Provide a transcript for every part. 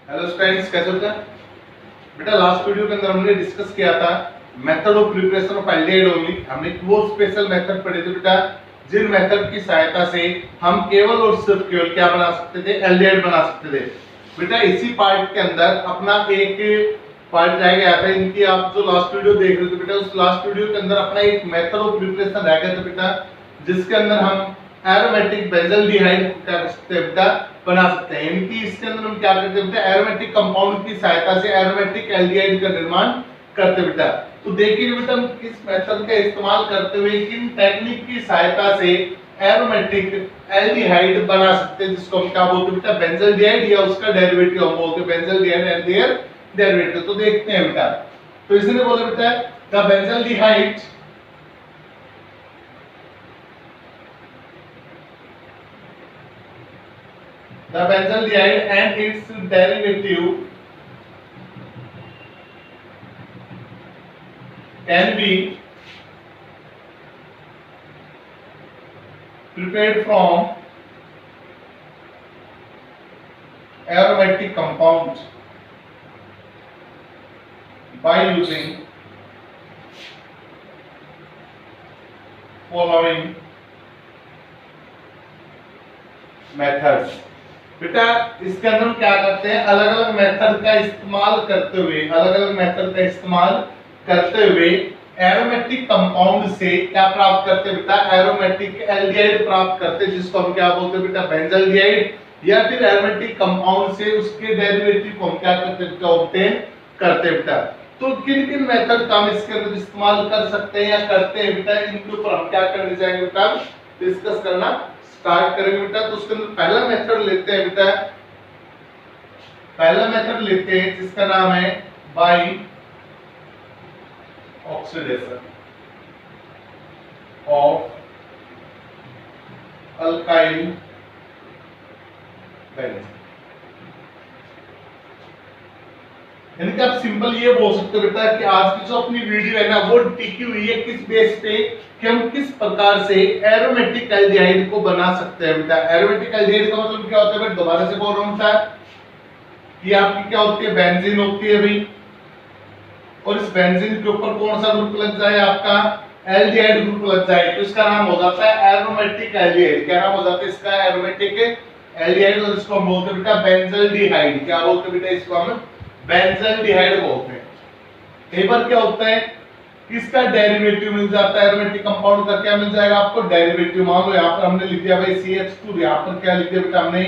Hello students, कैसे हो? बेटा लास्ट वीडियो के अंदर हमने डिस्कस किया था method of preparation of aldehyde only. हमने वो स्पेशल मेथड पढ़े थे बेटा जिन मेथड की सहायता से हम केवल और सिर्फ केवल क्या बना सकते थे, एल्डिहाइड बना सकते थे। बेटा इसी पार्ट के अंदर अपना एक पार्ट रह गया था। इनकी आप जो लास्ट वीडियो देख रहे थे बेटा, उस लास्ट वीडियो के अंदर अपना एक मेथड ऑफ प्रिपरेशन रह गया था बेटा, जिसके अंदर हम एरोमेटिक बेंजल्डिहाइड क्या कर सकते हैं बेटा, बना सकते हैं। इनकी इसके अंदर हम क्या करते हैं बेटा, एरोमेटिक कंपाउंड की सहायता से एरोमेटिक एल्डिहाइड का निर्माण करते बेटा। तो देखिए बेटा हम किस मेथड का इस्तेमाल करते हुए किन टेक्निक की सहायता से एरोमेटिक एल्डिहाइड बना सकते हैं, जिसको हम क्या बोलते हैं बेटा, बेंजल्डिहाइड, या उसका डेरिवेटिव हम बोलते हैं बेंजल्डिहाइड एंड देयर डेरिवेटिव। तो देखते हैं बेटा। तो इसने बोला बेटा the benzaldehyde and its derivative can be prepared from aromatic compounds by using following methods। बेटा इसके अंदर हम क्या करते हैं, अलग अलग मेथड का इस्तेमाल करते हुए एरोमेटिक कंपाउंड से क्या प्राप्त करते हैं बेटा, एरोमेटिक एल्डिहाइड प्राप्त करते हैं, जिसको हम क्या बोलते हैं बेटा, बेंजल्डिहाइड। या फिर एरोमेटिक कंपाउंड से उसके डेरिवेटिव को हम क्या करते हैं बेटा, ऑब्टेन करते हैं बेटा। तो किन किन मेथड का हम इसके अंदर इस्तेमाल कर सकते हैं या करते हैं बेटा, इनके ऊपर हम क्या करने जाएंगे बेटा, डिस्कस करना स्टार्ट करेंगे बेटा। तो उसके अंदर पहला मेथड लेते हैं बेटा, जिसका नाम है by oxidation of alkyl benzene. यानी कि आप सिंपल ये बोल सकते हो बेटा कि आज की जो अपनी वीडियो है ना, वो टिकी हुई है किस बेस पे कि हम किस प्रकार से एरोमेटिक एल्डिहाइड को बना सकते हैं बेटा। एरोमेटिक एल्डिहाइड का मतलब क्या होता है, दोबारा से बोल रहा हूं बेटा, कि आपकी क्या होती है, बेंजीन होती है भाई, और इस बेंजीन के ऊपर कौन सा ग्रुप लग जाए, आपका एल्डिहाइड ग्रुप लग जाए, तो इसका नाम हो जाता है एरोमेटिक एल्डिहाइड। क्या नाम हो जाता है इसका, एरोमेटिक एल्डिहाइड। और इसको हम बोलते हैं बेटा बेंजल्डिहाइड। क्या बोलते हैं बेटा, इसको हम बेंजल्डिहाइड बोलते हैं। कई बार क्या होता है, इसका डेरिवेटिव मिल जाता है, एरोमेटिक कंपाउंड का क्या मिल जाएगा आपको, डेरिवेटिव। मान लो यहाँ पर हमने लिख दिया भाई CH2, यहाँ पर क्या लिख दिया बेटा हमने,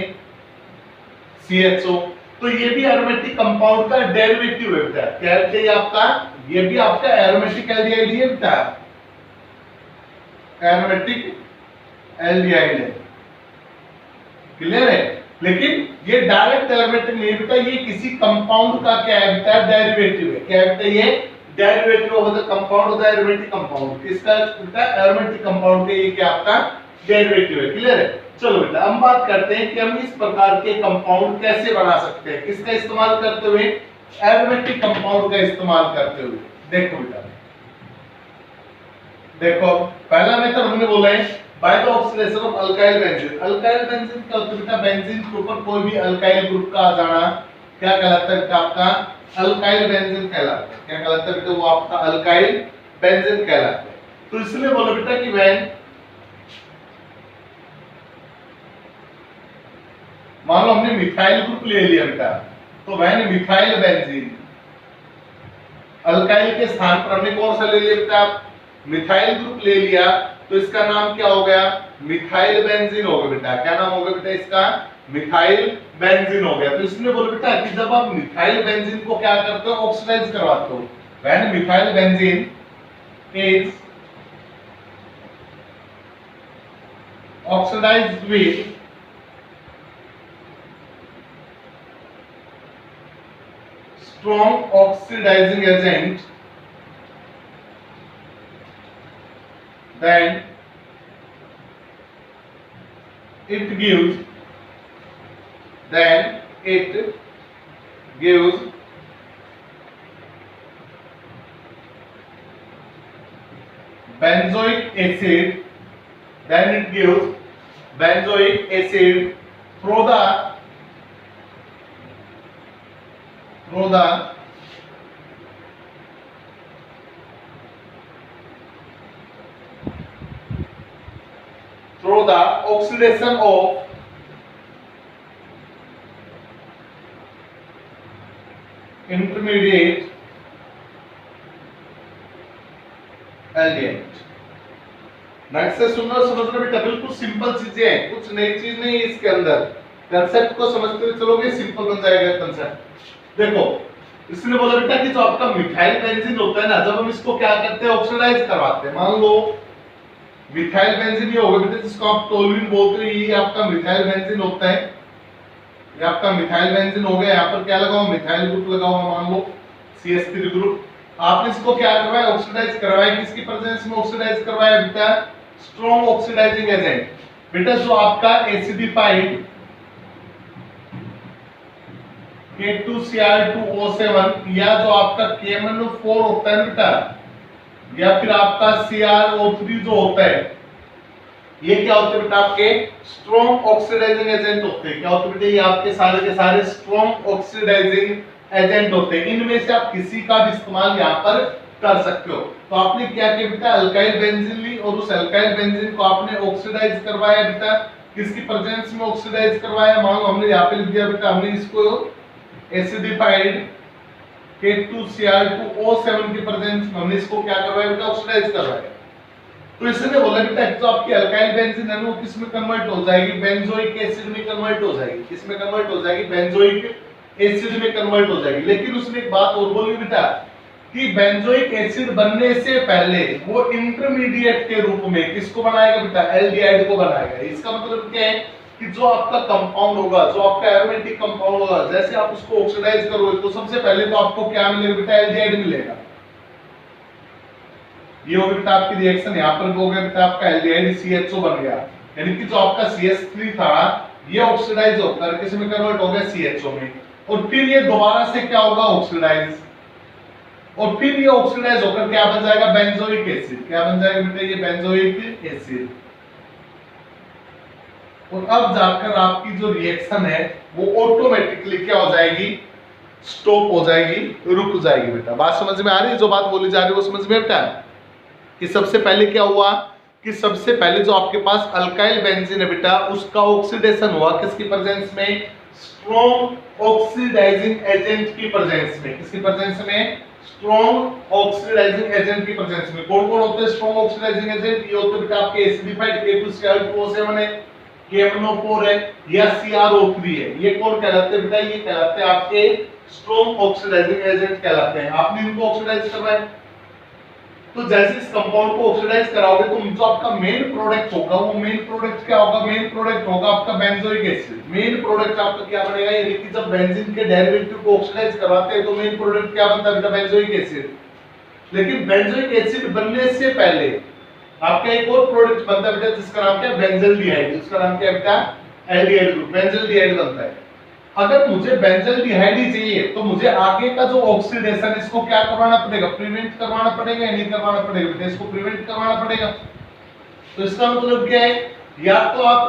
CHO। तो ये भी एरोमेटिक कंपाउंड का डेरिवेटिव है बेटा। क्या है आपका, ये भी आपका एरोमेटिक एल्डिहाइड है बेटा, एरोमेटिक एल्डिहाइड है। क्लियर है? लेकिन ये डायरेक्ट एरोमेटिक नहीं बेटा, ये किसी कंपाउंड का क्या है बेटा, डेरिवेटिव है। क्या है बेटा, ये derivative of the compound of the aromatic compound. किसका बेटा, एरोमेटिक कंपाउंड के ये क्या आपका डेरिवेटिव है। क्लियर है? चलो बेटा हम बात करते हैं कि हम इस प्रकार के कंपाउंड कैसे बना सकते हैं, किसका इस्तेमाल करते हुए, एरोमेटिक कंपाउंड का इस्तेमाल करते हुए। देखो बेटा, देखो पहला मेथड हमने बोला है by the oxidation of alkyl benzene. Alkyl benzene क्या होता है बेटा, बेंजीन के ऊपर कोई भी अल्काइल ग्रुप का आ जाना क्या कहलाता है, आपका अल्काइल बेंजीन कहलाता है। क्या कहलाता है बेटा, वो आपका अल्काइल बेंजीन कहलाता है। तो इसलिए बोला बेटा कि व्हेन, मान लो हमने मिथाइल ग्रुप ले लिया बेटा, तो व्हेन मिथाइल बेंजीन, अल्काइल के स्थान पर हमने कौन सा ले लिया बेटा, मिथाइल ग्रुप ले लिया, तो इसका नाम क्या हो गया, मिथाइल बेंजीन हो गया बेटा। क्या नाम हो गया बेटा इसका, मिथाइल बेंजीन हो गया। तो इसने बोला बेटा कि जब आप मिथाइल बेंजीन को क्या करते हो, ऑक्सीडाइज करवाते हो, when methyl benzene is oxidized with strong oxidizing agent, then it gives benzoic acid, then it gives benzoic acid through the through the oxidation of intermediate aldehyde। Next से समझना बेटा, बिल्कुल सिंपल चीजें हैं, कुछ नई चीज नहीं है इसके अंदर। कंसेप्ट को समझते हुए चलोगे सिंपल बन जाएगा कंसेप्ट। देखो इसने बोला बेटा कि जो आपका मिथाइल बेंजीन होता है ना, जब हम इसको क्या करते हैं, ऑक्सीडाइज करवाते हैं। मान लो मिथाइल बेंजीन ये होगा बेटा, जिसको आप टोल्यूइन बोलते हैं, ये आपका मिथाइल बेंजीन होता है। ये आपका मिथाइल बेंजीन हो गया। यहाँ पर क्या लगा हुआ, मिथाइल ग्रुप लगा हुआ, मान लो CH3 ग्रुप। आपने इसको क्या करवाया, ऑक्सीडाइज करवाया। किसकी प्रेजेंस में ऑक्सीडाइज करवाया बेटा, स्ट्रॉन्ग ऑक्सीडाइजिंग एजेंट। बेटा जो आपका एसिडिफाइड K2Cr2O7 या जो आपका KMnO4 होता है बेटा, या फिर आपका CrO3 जो होता है, ये क्या होते हैं बेटा, आपके स्ट्रॉन्ग ऑक्सीडाइजिंग एजेंट होते हैं। क्या होते हैं बेटा, ये आपके सारे के सारे स्ट्रॉन्ग ऑक्सीडाइजिंग एजेंट होते हैं। इनमें से आप किसी का भी इस्तेमाल यहाँ पर कर सकते हो। तो आपने क्या किया बेटा, अल्काइल बेंजीन ली और उस अल्काइल बेंजीन को आपने ऑक्सीडाइज करवाया बेटा। किसकी प्रेजेंस में ऑक्सीडाइज करवाया, मान लो हमने यहाँ पे लिख दिया बेटा, हमने इसको एसिडिफाइड K2Cr2O7 की प्रेजेंस में हमने इसको क्या करवाया बेटा, ऑक्सीडाइज करवाया। तो इसने बोला बेटा जो आपकी अल्काइल बेंजीन है वो किस में कन्वर्ट हो जाएगी, बेंजोइक एसिड में कन्वर्ट हो जाएगी। किस में कन्वर्ट हो जाएगी, बेंजोइक एसिड में कन्वर्ट हो जाएगी। लेकिन उसने एक बात और बोली बेटा कि बेंजोइक एसिड बनने से पहले वो इंटरमीडिएट के रूप में किसको बनाएगा बेटा, एल्डिहाइड को बनाएगा। इसका मतलब क्या है कि जो आपका कंपाउंड होगा, जो आपका एरोमेटिक कंपाउंड होगा, जैसे आप उसको ऑक्सीडाइज करोगे तो सबसे पहले तो आपको क्या मिलेगा बेटा, एल्डिहाइड मिलेगा। ये हो बेटा आपकी रिएक्शन, यहाँ पर हो गया बेटा आपका एल्डिहाइड CHO बन गया। यानी कि जो आपका CH3 था ये ऑक्सीडाइज होकर किस में कन्वर्ट हो गया, CHO में। और फिर ये दोबारा से क्या होगा, ऑक्सीडाइज, और फिर ये ऑक्सीडाइज होकर क्या बन जाएगा, बेंजोइक एसिड। क्या बन जाएगा बेटा, ये बेंजोइक एसिड। और अब जाकर आपकी जो रिएक्शन है वो ऑटोमेटिकली क्या हो जाएगी, स्टॉप हो जाएगी, रुक जाएगी बेटा। बात समझ में आ रही है, जो बात बोली जा रही है वो समझ में बेटा। कि सबसे पहले क्या हुआ कि सबसे पहले जो आपके पास अल्काइल बेंजीन है बेटा, उसका ऑक्सीडेशन हुआ किसकी प्रेजेंस में, स्ट्रॉन्ग ऑक्सीडाइजिंग एजेंट की प्रेजेंस में। किसकी प्रेजेंस में, स्ट्रॉन्ग ऑक्सीडाइजिंग एजेंट की प्रेजेंस में। कौन कौन होते हैं स्ट्रॉन्ग ऑक्सीडाइजिंग एजेंट, ये होते हैं बेटा आपके एसिडिफाइड K2Cr2O7 है, KMnO4 है या CrO3 है। ये कौन कहलाते हैं बेटा, ये कहलाते हैं आपके स्ट्रॉन्ग ऑक्सीडाइजिंग एजेंट कहलाते हैं। आपने इनको ऑक्सीडाइज करवाया, तो जैसे इस कंपाउंड को ऑक्सीडाइज कराओगे तो जो आपका मेन प्रोडक्ट होगा वो मेन प्रोडक्ट क्या होगा, मेन प्रोडक्ट होगा आपका बेंजोइक एसिड। मेन प्रोडक्ट आपका क्या बनेगा, यानी कि जब बेंजीन के डेरिवेटिव को ऑक्सीडाइज करवाते हैं तो मेन प्रोडक्ट क्या बनता है बेटा, बेंजोइक एसिड। लेकिन बेंजोइक एसिड बनने से पहले आपका एक और प्रोडक्ट बनता है बेटा, जिसका नाम क्या है, बेंजल्डिहाइड। उसका नाम क्या है बेटा, एल्डिहाइड ग्रुप, बेंजल्डिहाइड बनता है। अगर मुझे बेंजल्डिहाइड ही चाहिए तो मुझे आगे का जो ऑक्सीडेशन इसको क्या करवाना पड़ेगा, प्रिवेंट करवाना पड़ेगा या नहीं करवाना पड़ेगा बेटा, इसको प्रिवेंट करवाना पड़ेगा। तो इसका मतलब क्या है, या तो आप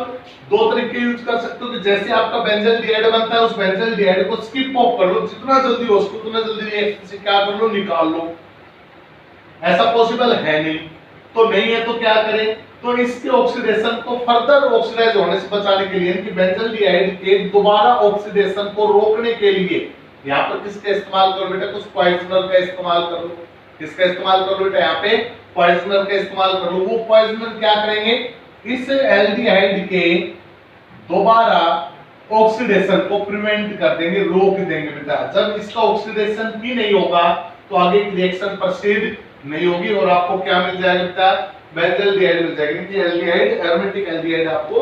दो तरीके यूज कर सकते हो कि जैसे आपका बेंजल्डिहाइड बनता है उस बेंजल्डिहाइड को स्किप ऑफ कर लो, जितना जल्दी हो सके उतना जल्दी रिएक्शन से क्या कर लो, निकाल लो। ऐसा पॉसिबल है नहीं, तो नहीं है तो क्या करें, तो इसके ऑक्सीडेशन को फर्दर ऑक्सीडाइज होने से बचाने के लिए, कि बेंजल्डिहाइड के दोबारा ऑक्सीडेशन को रोकने के लिए यहाँ पर किसका इस्तेमाल करो बेटा, कुछ पॉइजनर का इस्तेमाल कर लो। किसका इस्तेमाल कर लो बेटा, यहाँ पे पॉइजनर का इस्तेमाल कर लो। वो पॉइजनर क्या करेंगे, इस एल्डिहाइड के दोबारा ऑक्सीडेशन को प्रिवेंट कर देंगे, रोक देंगे बेटा। जब इसका ऑक्सीडेशन भी नहीं होगा तो आगे की रिएक्शन प्रोसीड नहीं होगी और आपको क्या मिल जाएगा बेटा, बेंजल्डिहाइड मिल जाएगा, कि एल्डिहाइड, एरोमेटिक एल्डिहाइड आपको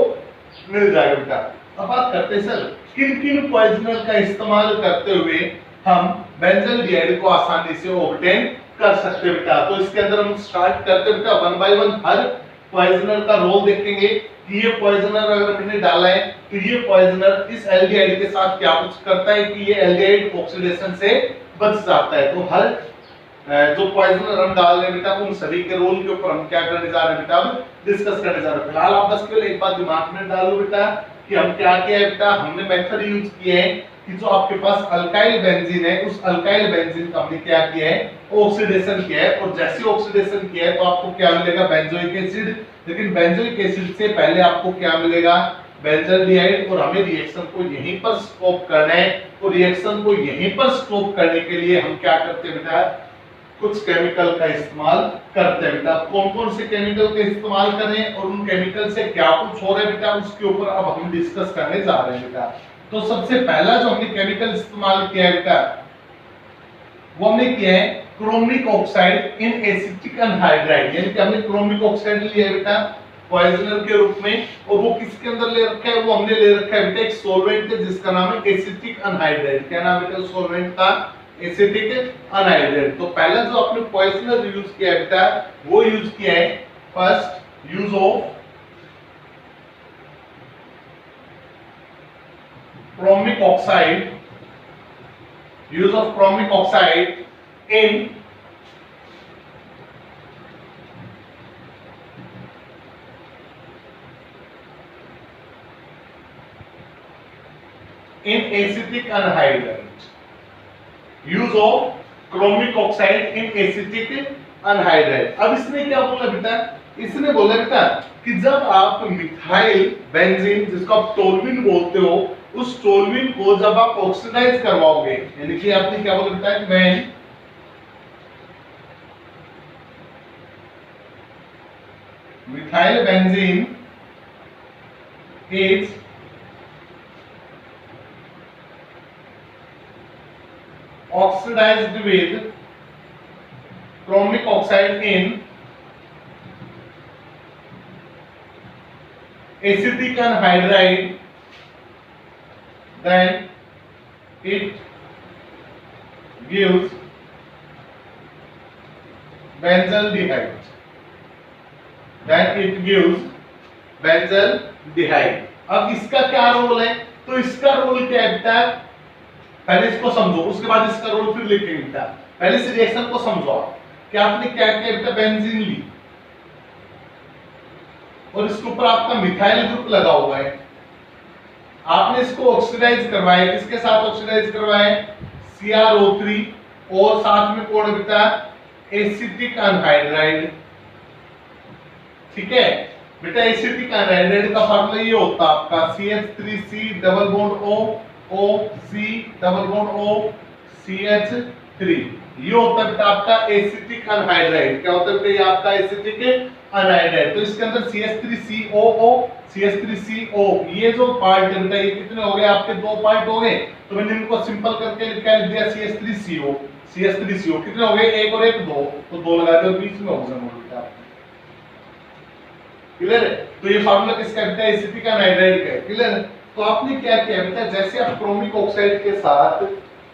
मिल जाएगा बेटा। अब बात करते हैं सर किन किन पॉइजनर का इस्तेमाल करते हुए हम बेंजल्डिहाइड को आसानी से ऑब्टेन कर सकते हैं बेटा। तो इसके अंदर हम स्टार्ट करते हैं बेटा, one by one her poisoner का रोल देखेंगे कि ये पॉइजनर अगर हमने डाला है तो ये पॉइजनर इस एल्डिहाइड के साथ क्या कुछ करता है कि ये एल्डिहाइड ऑक्सीडेशन से बच जाता है। तो हर जो पॉइजनर हम डाल रहे हैं बेटा उन सभी के रोल के ऊपर हम क्या करने जा रहे हैं बेटा, अब डिस्कस करने जा रहे हैं। फिलहाल आप बस केवल एक बात दिमाग में डाल लो बेटा कि हम क्या किया है बेटा, हमने मेथड यूज किए हैं कि जो आपके पास अल्काइल बेंजीन है उस अल्काइल बेंजीन का हमने क्या किया है, ऑक्सीडेशन किया है, और जैसे ऑक्सीडेशन किया है तो आपको क्या मिलेगा, बेंजोइक एसिड। लेकिन बेंजोइक एसिड से पहले आपको क्या मिलेगा, बेंजल्डिहाइड। और हमें रिएक्शन को यहीं पर स्टॉप करना है, तो रिएक्शन को यहीं पर स्टॉप करने के लिए हम क्या करते हैं बेटा, कुछ केमिकल का इस्तेमाल करते हैं बेटा। कौन कौन से केमिकल का इस्तेमाल करें और उन केमिकल से क्या कुछ हो रहा है बेटा, उसके ऊपर अब हम डिस्कस करने जा रहे हैं बेटा। तो सबसे पहला जो हमने केमिकल इस्तेमाल किया है बेटा, वो हमने किया है क्रोमिक ऑक्साइड इन एसिटिक एनहाइड्राइड, यानी कि हमने क्रोमिक ऑक्साइड लिया है बेटा पॉइजनर के रूप में, और वो किसके अंदर ले रखा है, वो हमने ले रखा है बेटा एक सॉल्वेंट है जिसका नाम है एसिटिक एनहाइड्राइड। क्या नाम है बेटा सॉल्वेंट का, एसिटिक एनहाइड्राइड। तो पहला जो आपने पॉइजनर यूज किया है बेटा, वो यूज किया है first use of chromic oxide, use of chromic oxide in acetic anhydride, use of chromic oxide in acetic anhydride। अब इसने क्या बोला बेटा, इसने बोला बेटा कि जब आप मिथाइल बेंजीन जिसको आप टोल्यूइन बोलते हो, उस टोल्यूइन को जब आप ऑक्सीडाइज करवाओगे, यानी कि आपने क्या बोला बेटा, when methyl benzene is oxidized with chromic oxide in acetic anhydride, then it gives benzaldehyde, then it gives benzaldehyde। अब इसका क्या रोल है, तो इसका रोल क्या है बेटा, पहले इसको समझो उसके बाद इसका रोल फिर लिखेंगे बेटा। पहले इस रिएक्शन को समझो कि आपने क्या किया बेटा, बेंजीन ली और इसके ऊपर आपका मिथाइल ग्रुप लगा हुआ है, आपने इसको ऑक्सीडाइज करवाया, किसके साथ ऑक्सीडाइज करवाया, CrO3, और साथ में कौन बेटा, एसिटिक एनहाइड्राइड। ठीक है बेटा, एसिटिक एनहाइड्राइड का फार्मूला ये होता है आपका CH3C double bond O O C double bond O CH3, ये होता है बेटा आपका एसिटिक एनहाइड्राइड। क्या होता है बेटा, ये आपका एसिटिक एनहाइड्राइड। तो इसके अंदर CH3COO CH3CO, ये जो पार्ट है बेटा, ये कितने हो गए आपके, दो पार्ट हो गए। तो मैंने इनको सिंपल करके लिख दिया CH3CO CH3CO, कितने हो गए, एक और एक दो, तो दो लगा दो, बीच में ऑक्सीजन हो बेटा। क्लियर है, तो ये फार्मूला किसका बेटा, एसिटिक एनहाइड्राइड का है। क्लियर है, तो आपने क्या किया बेटा, जैसे आप क्रोमिक ऑक्साइड के साथ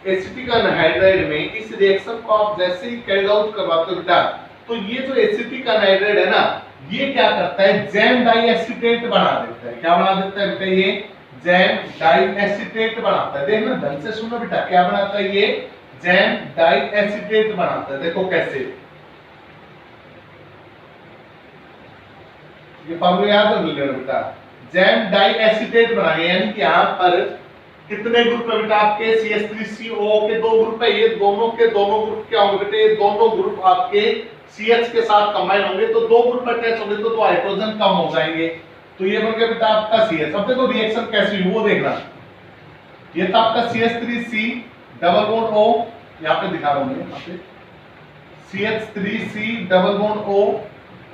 एसिटिक एनहाइड्राइड में इस रिएक्शन को आप जैसे ही कैरी आउट करवाते हो बेटा, तो ये जो एसिटिक एनहाइड्राइड है ना, ये क्या करता है, जैम डाइएसिटेट बना देता है। क्या बना देता है बेटा, ये जैम डाइएसिटेट बनाता है। देखना ढंग से सुनो बेटा, क्या बनाता है, ये जैम डाइएसिटेट बनाता है। देखो कैसे, ये फार्मूला याद रख लेना बेटा, जैम डाइएसिटेट बना गया, यानी कि यहाँ पर कितने ग्रुप है बेटा आपके, CH3CO के दो ग्रुप है, ये दोनों के दोनों ग्रुप क्या होंगे बेटे, ये दोनों ग्रुप आपके CH के साथ कंबाइन होंगे, तो दो ग्रुप अटैच होंगे तो दो हाइड्रोजन कम हो जाएंगे, तो ये बन गया बेटा आपका CH। अब देखो रिएक्शन कैसी हुई वो देखना, ये था आपका CH3C डबल बॉन्ड O, यहाँ पे दिखा रहा हूं मैं, यहाँ पे CH3C double bond O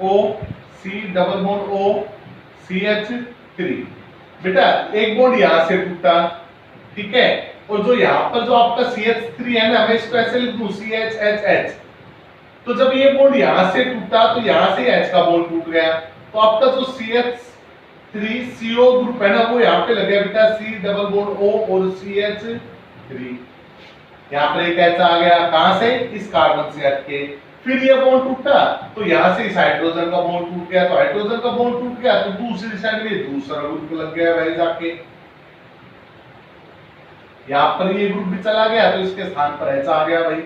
O C double bond O CH3, बेटा एक बॉन्ड यहां से टूटा, ठीक है, और जो यहाँ पर जो आपका CH3 है ना, मैं इसको ऐसे लिख दूं CHHH, तो जब ये बॉन्ड यहां से टूटा तो यहां से H का बॉन्ड टूट गया, तो आपका जो CH3CO ग्रुप है ना, वो यहाँ पे लग गया बेटा C डबल बॉन्ड O और CH3, यहाँ पर एक H आ गया, कहां से, इस कार्बन से हट के। फिर ये बॉन्ड टूटा तो यहां से इस हाइड्रोजन का बॉन्ड टूट गया, तो हाइड्रोजन का बॉन्ड टूट गया तो दूसरी साइड में दूसरा ग्रुप लग गया भाई जाके, यहां पर ये ग्रुप भी चला गया तो इसके स्थान पर H आ गया भाई,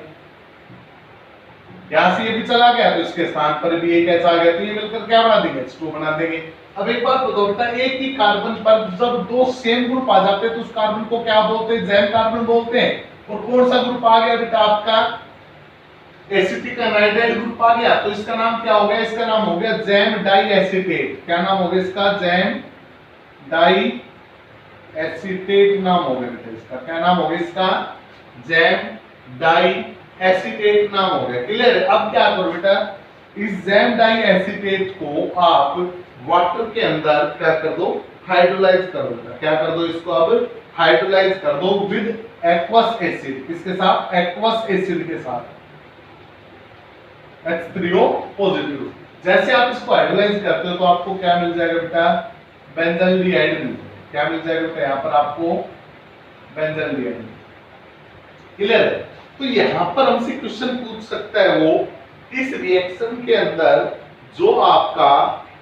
यहां से ये भी चला गया तो इसके स्थान पर भी एक H आ गया, तो ये मिलकर क्या बना देंगे, H2 बना देंगे। अब एक बात बताओ बेटा, एक ही कार्बन पर जब दो सेम ग्रुप आ जाते हैं तो उस कार्बन को क्या बोलते हैं? जैम कार्बन बोलते हैं। और कौन सा ग्रुप आ गया बेटा आपका? एसिटिक एनहाइड्राइड ग्रुप आ गया, तो इसका नाम क्या हो गया? इसका नाम हो गया जैम डाई एसीटेट। क्या नाम हो गया इसका? जैम डाई एसीटेट नाम हो गया बेटा इसका। क्या नाम हो गया इसका? जैम डाई एसीटेट नाम हो गया। क्लियर है? अब क्या करो बेटा, इस जैम डाई एसीटेट को आप वाटर के अंदर क्या कर दो? हाइड्रोलाइज कर दो। क्या कर दो इसको? अब हाइड्रोलाइज कर दो विद एक्वस एसिड। किसके साथ? एक्वस एसिड के साथ, H3O पॉजिटिव। जैसे आप इसको हाइड्रोलाइज करते हो तो आपको क्या मिल जाएगा बेटा? बेंजल्डिहाइड मिल जाएगा। क्या मिल जाएगा बेटा? यहाँ पर आपको बेंजल्डिहाइड। क्लियर है? तो यहाँ पर हमसे क्वेश्चन पूछ सकता है वो, इस रिएक्शन के अंदर जो आपका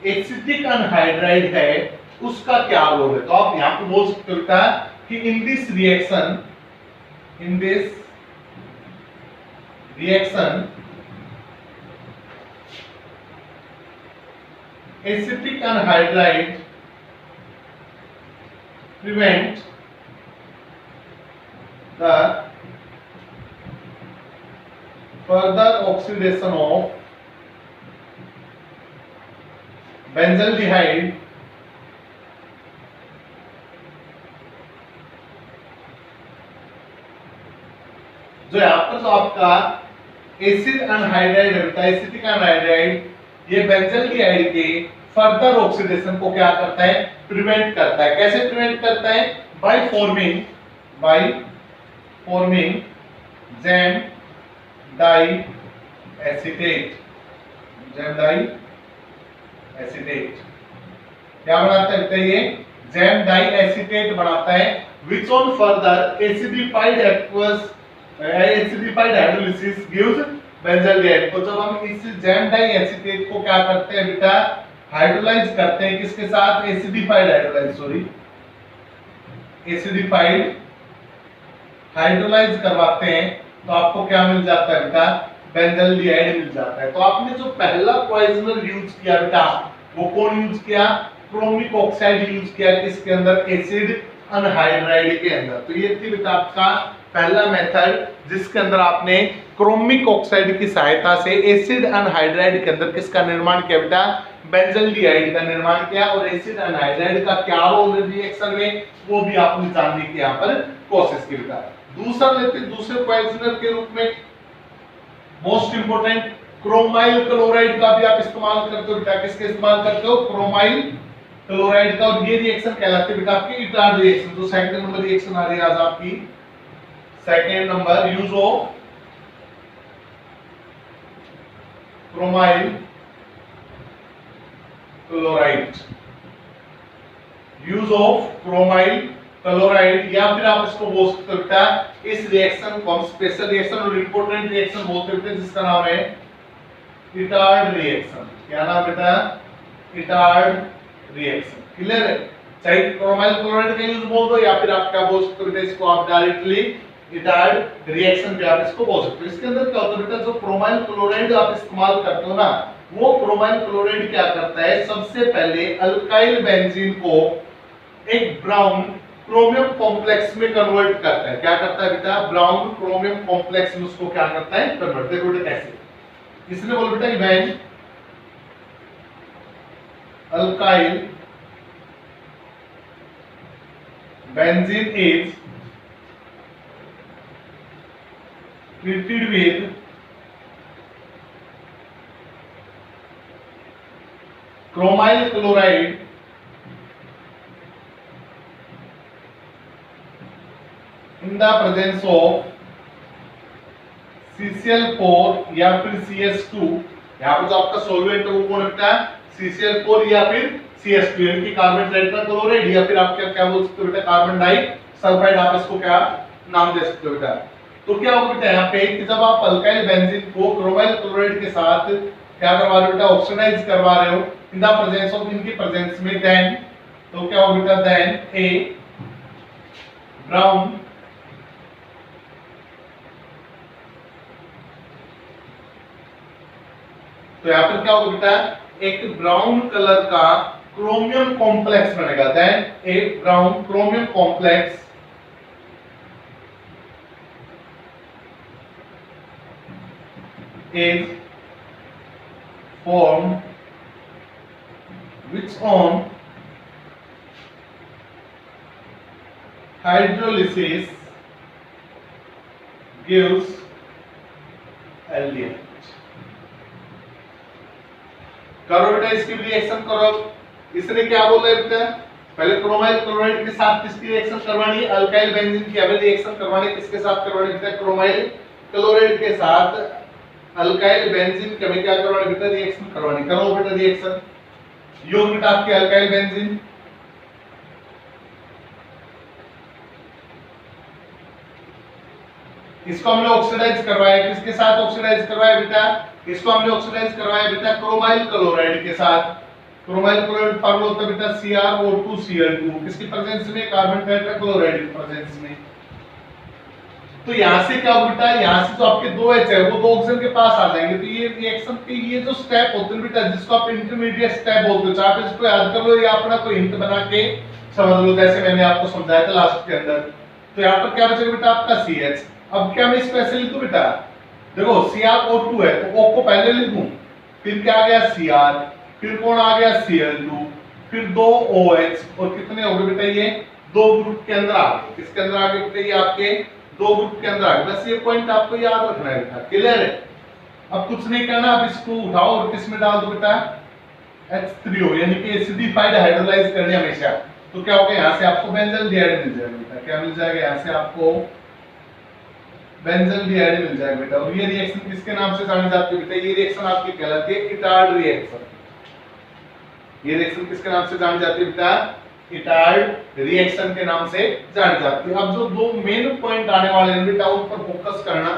एसिटिक अनहाइड्राइड है उसका क्या रोल है? तो आप यहाँ पे बोल सकते हो कि in this reaction acetic anhydride prevent the further oxidation of benzaldehyde जो यहाँ पर जो आपका एसिड अनहाइड्राइड है, एसिटिक अनहाइड्राइड, ये बेंजल्डिहाइड के फर्दर ऑक्सीडेशन को क्या करता है? प्रिवेंट करता है। कैसे प्रिवेंट करता है? By forming gem diacetate. Gem diacetate क्या बनाता है? ये जैम डाई एसीटेट बनाता है, which on further acidified hydrolysis gives benzaldehyde. तो जब हम इस जैम डाई एसीटेट को क्या करते हैं बेटा? हाइड्रोलाइज करते हैं। किसके साथ? एसिडिफाइड हाइड्रोलाइज करवाते हैं तो आपको क्या मिल जाता है बेटा? बेंजल्डिहाइड मिल जाता है। तो आपने जो पहला पॉइजनर यूज किया बेटा, वो कौन यूज किया? क्रोमिक ऑक्साइड यूज किया। किसके अंदर? एसिड अनहाइड्राइड के अंदर। तो ये थी बेटा आपका पहला मेथड, जिसके अंदर आपने क्रोमिक ऑक्साइड की सहायता से एसिड अनहाइड्राइड के अंदर किसका निर्माण किया बेटा? बेंजल्डिहाइड का निर्माण किया। और एसिड अनहाइड्राइड का क्या रोल है रिएक्शन में, वो भी आपने जानने की यहाँ पर कोशिश की बेटा। दूसरा लेते हैं, दूसरे पॉइजनर के रूप में मोस्ट इंपोर्टेंट क्रोमाइल क्लोराइड का भी आप इस्तेमाल करते हो बेटा। किसके इस्तेमाल करते हो? क्रोमाइल क्लोराइड का। और ये रिएक्शन कहलाती है बेटा आपकी इटार्ड रिएक्शन। जो सेकंड नंबर रिएक्शन आ रही है आज आपकी, second number, use of chromyl chloride. Use of chromyl chloride, या फिर आप इसको बोल सकते हो बेटा इस रिएक्शन को हम स्पेशल रिएक्शन और इंपोर्टेंट रिएक्शन बोलते हैं, जिसका नाम है इटार्ड रिएक्शन। क्या नाम बेटा? Etard reaction. क्लियर है? चाहे क्रोमाइल क्लोराइड का यूज बोल दो या फिर आप क्या बोल सकते हो बेटा इसको? आप डायरेक्टली इटार्ड रिएक्शन भी आप इसको बोल सकते हो। इसके अंदर क्या होता है बेटा? जो क्रोमाइल क्लोराइड आप इस्तेमाल करते हो ना, वो क्रोमाइल क्लोराइड क्या करता है? सबसे पहले अल्काइल बेंजीन को एक ब्राउन क्रोमियम कॉम्प्लेक्स में कन्वर्ट करता है। क्या करता है बेटा? ब्राउन क्रोमियम कॉम्प्लेक्स में उसको क्या करता है? कन्वर्ट। देखो बेटा कैसे, इसने बोल बेटा when alkyl benzene is treated with chromyl chloride in the presence of CCl4 या फिर CS2, यहाँ पर जो आपका सॉल्वेंट है वो कौन होता है? CCl4 या फिर CS2, यानी कार्बन टेट्राक्लोराइड, या फिर आप क्या बोल सकते हो बेटा? Carbon disulphide. आप इसको क्या नाम दे सकते हो बेटा? तो क्या होगा बेटा यहाँ पे कि जब आप अल्काइल बेंजीन को क्रोमाइल क्लोराइड के साथ क्या करवा रहे हो बेटा? ऑक्सीडाइज करवा रहे हो इन द प्रेजेंस ऑफ, इनकी प्रेजेंस में, देन तो क्या होगा बेटा? देन ए ब्राउन तो यहाँ पर क्या होगा बेटा? एक ब्राउन कलर का क्रोमियम कॉम्प्लेक्स बनेगा, then a brown chromium complex is formed which on hydrolysis gives LDH। करो बेटा इसकी रिएक्शन करो। इसने क्या बोला है बेटा, पहले क्रोमाइल क्लोराइड के साथ किसकी रिएक्शन करवानी है, अल्काइल बेंजीन की हमें रिएक्शन करवानी है। किसके साथ करवानी है, क्रोमाइल क्लोराइड के साथ अल्काइल बेंजीन की हमें क्या करवानी है बेटा, रिएक्शन करवानी। करो बेटा रिएक्शन, योग बेटा आपके अल्काइल बेंजीन, इसको हमने ऑक्सीडाइज करवाया, किसके साथ ऑक्सीडाइज करवाया बेटा, इसको हमने ऑक्सीडाइज करवाया बेटा क्रोमाइल क्लोराइड के साथ। क्रोमाइल क्लोराइड फॉर्म होता है बेटा CrO2Cl2, किसकी प्रेजेंस में, कार्बन टेट्राक्लोराइड की प्रेजेंस में। तो यहां से क्या बेटा, यहां से जो आपके दो H है वो दो ऑक्सीजन के पास आ जाएंगे। तो ये रिएक्शन के ये जो स्टेप होते हैं बेटा, जिसको आप इंटरमीडिएट स्टेप बोलते हो, चाहे इसको याद कर लो या अपना कोई हिंट बना के समझ लो, जैसे मैंने आपको समझाया था लास्ट के अंदर। तो यहाँ पर क्या बचेगा बेटा आपका CH। अब क्या मैं स्पेशल लिखूं बेटा, देखो CrO2 है तो O को पहले लिखूं, फिर क्या आ गया Cr, फिर कौन आ गया Cl2, फिर दो OH और कितने हो गए बेटा, ये दो ग्रुप के अंदर आ गए। किसके अंदर आ गए बेटा, ये आपके दो ग्रुप के अंदर आ गए। बस ये पॉइंट आपको याद रखना है बेटा, क्लियर है। अब कुछ नहीं करना, अब इसको उठाओ और किसमें डाल दो बेटा, H3O, यानी कि एसिडिफाइड हाइड्रोलाइज करने हमेशा। तो क्या होगा, यहाँ से आपको बेंजल्डिहाइड मिल जाएगा बेटा, क्या मिल जाएगा, यहाँ से आपको बेंजल्डिहाइड मिल जाएगा बेटा। और ये रिएक्शन किसके नाम से जानी जाती है बेटा, ये रिएक्शन आपकी कहलाती है इटार्ड रिएक्शन। ये रिएक्शन किसके नाम से जानी जाती है बेटा, इटार्ड रिएक्शन के नाम से जानी जाती है। अब जो दो मेन पॉइंट आने वाले हैं बेटा, उन पर फोकस करना,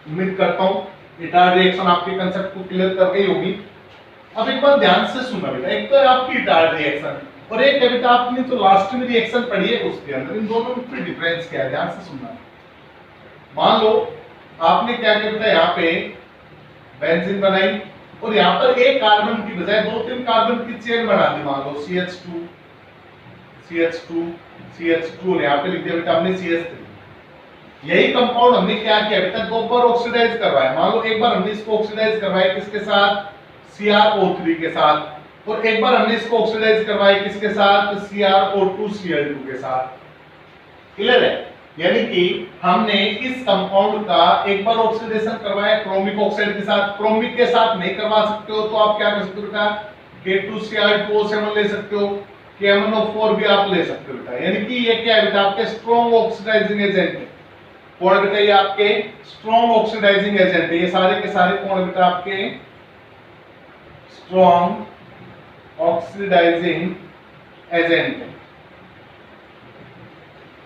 उम्मीद करता हूं इटार्ड रिएक्शन आपके कांसेप्ट को क्लियर कर गई होगी। अब एक बार ध्यान से सुनना बेटा, एक तो है आपकी इटार्ड रिएक्शन और एक है बेटा आपने जो लास्ट में रिएक्शन पढ़ी है उसके अंदर, इन दोनों में फिर डिफरेंस क्या है, ध्यान से सुनना। मान लो आपने क्या किया बेटा, यहाँ पे बेंजीन बनाई और यहाँ पर एक कार्बन की बजाय दो तीन कार्बन की चेन बना दी, मान लो CH2 CH2 CH2 और यहाँ पे लिख दिया बेटा हमने CH3। यही कंपाउंड हमने क्या किया बेटा, दो बार ऑक्सीडाइज करवाया। मान लो एक बार हमने इसको ऑक्सीडाइज करवाया किसके साथ, CrO3 के साथ, और एक बार हमने इसको ऑक्सीडाइज करवाया किसके साथ, CrO2Cl2 के साथ। क्लियर है, यानी कि हमने इस कंपाउंड का एक बार ऑक्सीडेशन करवाया क्रोमिक ऑक्साइड के साथ। क्रोमिक के साथ नहीं करवा सकते हो तो आप क्या कर सकते हो बेटा, K2Cl2O7 ले सकते हो, KMnO4 भी आप ले सकते हो बेटा। यानी कि ये क्या है बेटा, आपके स्ट्रॉन्ग ऑक्सीडाइजिंग एजेंट है। कौन बेटा, ये आपके स्ट्रॉन्ग ऑक्सीडाइजिंग एजेंट है। ये सारे के सारे कौन बेटा, आपके स्ट्रॉन्ग ऑक्सीडाइजिंग एजेंट है।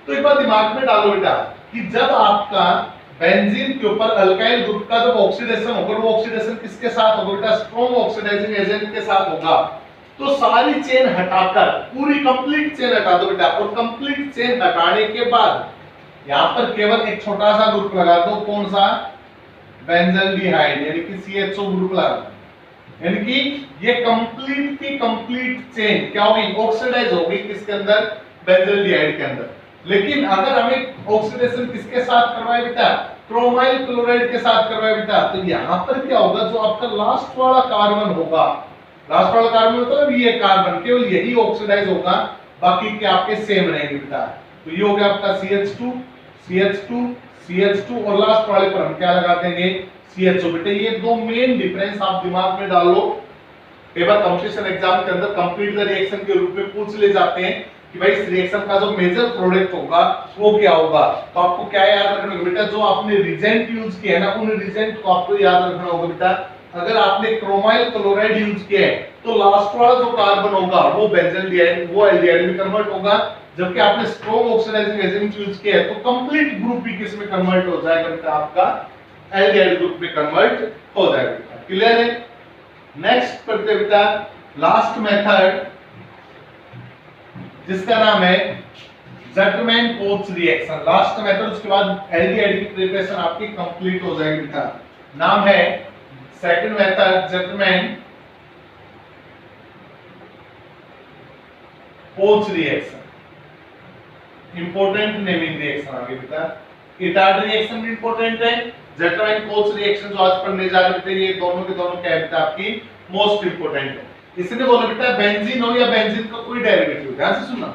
तो एक बात दिमाग में डालो बेटा कि जब आपका बेंजीन के ऊपर अल्काइल ग्रुप का जब ऑक्सीडेशन होगा, वो ऑक्सीडेशन किसके साथ होगा बेटा, स्ट्रॉन्ग ऑक्सीडाइजिंग एजेंट के साथ होगा। तो सारी चेन हटाकर पूरी कंप्लीट चेन हटा दो बेटा, और कंप्लीट चेन हटाने के बाद यहां पर केवल एक छोटा सा ग्रुप लगा दो, कौन सा, बेंजल्डिहाइड, यानी कि CHO ग्रुप लगा दो। यानी कि ये कंप्लीट की कंप्लीट चेन क्या होगी, ऑक्सीडाइज होगी किसके अंदर, बेंजल्डिहाइड के अंदर। लेकिन अगर हमें ऑक्सीडेशन किसके साथ करवाए बेटा, क्रोमाइल क्लोराइड के साथ करवाए बेटा, तो यहां पर क्या होगा, जो आपका लास्ट वाला कार्बन होगा, लास्ट वाला कार्बन मतलब ये कार्बन, केवल यही ऑक्सीडाइज होगा, बाकी के आपके सेम रहेंगे बेटा। तो ये हो गया आपका CH2 CH2 CH2 और लास्ट वाले पर हम क्या लगा देंगे, CHO। बेटा ये दो मेन डिफरेंस आप दिमाग में डाल लो, पेपर कंपटीशन एग्जाम के अंदर कंप्लीट द रिएक्शन के रूप में पूछ ले जाते हैं कि भाई इस रिएक्शन का जो मेजर प्रोडक्ट होगा वो क्या होगा। तो आपको क्या याद रखना होगा बेटा, जो आपने रिजेंट यूज किया है ना, उन रिजेंट को आपको याद रखना होगा बेटा। अगर आपने क्रोमाइल क्लोराइड यूज किया है तो लास्ट वाला जो कार्बन होगा वो बेंजल्डिहाइड, वो एल्डिहाइड में कन्वर्ट होगा, जबकि आपने स्ट्रॉन्ग ऑक्सीडाइजिंग एजेंट यूज किया है तो कंप्लीट ग्रुप ही किस में कन्वर्ट हो जाएगा बेटा, आपका एल्डिहाइड ग्रुप में कन्वर्ट हो जाएगा बेटा। क्लियर है। नेक्स्ट पढ़ते बेटा लास्ट मेथड, जिसका नाम है ज़ेटरमैन-कोच रिएक्शन। लास्ट मेथड, उसके बाद एल्डिहाइड की प्रिपरेशन आपकी कंप्लीट हो जाएगी बेटा। नाम है second method Gattermann Koch reaction, important naming reaction आगे बेटा। इटार्ड रिएक्शन भी इंपॉर्टेंट है, जटराइन कोच रिएक्शन जो आज पढ़ने जा रहे थे, ये दोनों के दोनों क्या है बेटा आपकी मोस्ट इंपॉर्टेंट है। इसने बोला बेटा बेंजीन हो या बेंजीन का कोई डेरिवेटिव, ध्यान से सुनना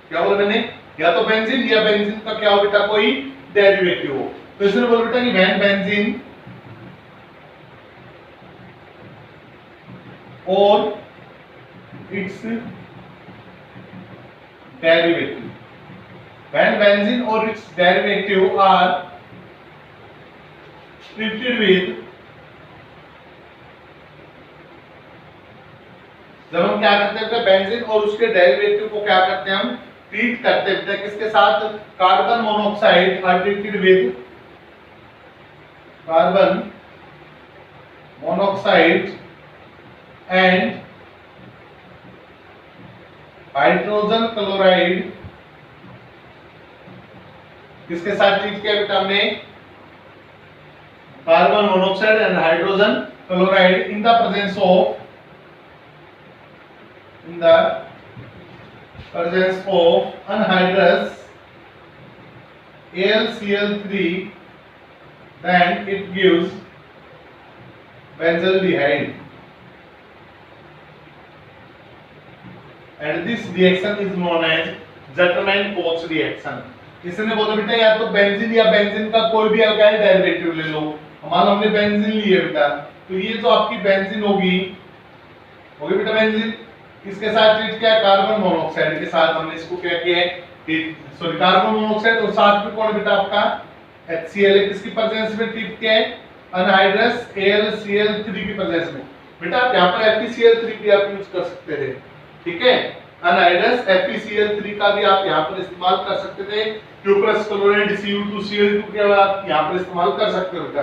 क्या बोला मैंने, या तो बेंजीन या बेंजीन का क्या हो बेटा कोई डेरिवेटिव हो। तो इसने बोला बेटा कि व्हेन बेंजीन और it's derivative, when benzene or its derivative are treated with, जब हम क्या करते हैं बेंजीन और उसके डेरिवेटिव को क्या करते हैं हम ट्रीट करते हैं किसके साथ, carbon monoxide are treated with carbon monoxide and hydrogen chloride, किसके साथ ट्रीट किया बेटा हमने, carbon monoxide and hydrogen chloride in the presence of anhydrous AlCl3, then it gives benzaldehyde, and this reaction is known as Zettermann-Koch reaction। इसने बोला बेटा या तो बेंजीन या बेंजीन का कोई भी अल्काइल डेरिवेटिव ले लो, मान हमने बेंजीन ली है बेटा, तो ये जो आपकी बेंजीन होगी बेटा बेंजीन, किसके साथ ट्रीट किया, कार्बन मोनोऑक्साइड के साथ हमने इसको क्या किया है, सॉरी कार्बन मोनोऑक्साइड, और साथ में कौन बेटा आपका HCl, किसकी प्रेजेंस में ट्रीट किया है, अनहाइड्रस AlCl3 की प्रेजेंस में। बेटा आप यहाँ पर FeCl3 भी आप यूज कर सकते थे, ठीक है, अनहाइड्रस FeCl3 का भी आप यहाँ पर इस्तेमाल कर सकते थे, क्यूप्रस क्लोराइड Cu2Cl2 के आप यहाँ पर इस्तेमाल कर सकते हो बेटा।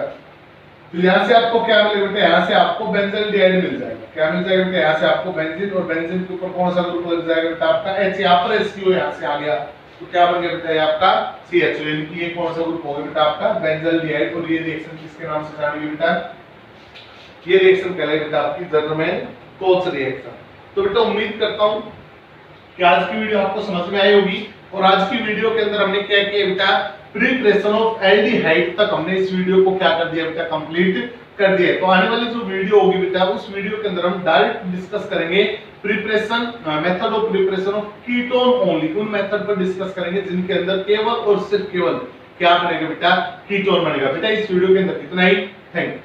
तो यहाँ से आपको क्या मिलेगा बेटा, यहाँ से आपको बेंजल्डिहाइड मिल जाएगा, क्या मिल जाएगा बेटा, यहाँ से आपको बेंजीन, और बेंजीन के ऊपर कौन सा ग्रुप लग जाएगा बेटा आपका H, यहाँ पर HCO यहाँ से आ गया, तो क्या बन गया बेटा ये आपका CHO, यानी ये कौन सा ग्रुप होगा बेटा आपका बेंजल्डिहाइड। और ये रिएक्शन किसके नाम से जानेंगे बेटा, ये रिएक्शन कहलाएगी बेटा आपकी ज़ेटरमैन-कोच रिएक्शन। तो बेटा उम्मीद करता हूँ कि आज की वीडियो आपको समझ में आई होगी, और आज की वीडियो के अंदर हमने क्या किया बेटा, प्रिपरेशन ऑफ एल्डिहाइड तक हमने इस वीडियो को क्या कर दिया बेटा, कंप्लीट कर दिया। तो आने वाली जो वीडियो होगी बेटा, उस वीडियो के अंदर हम डायरेक्ट डिस्कस करेंगे preparation, method of preparation of ketone only, उन मेथड पर डिस्कस करेंगे जिनके अंदर केवल और सिर्फ केवल क्या बनेगा बेटा, कीटोन बनेगा। बेटा इस वीडियो के अंदर इतना ही, थैंक यू।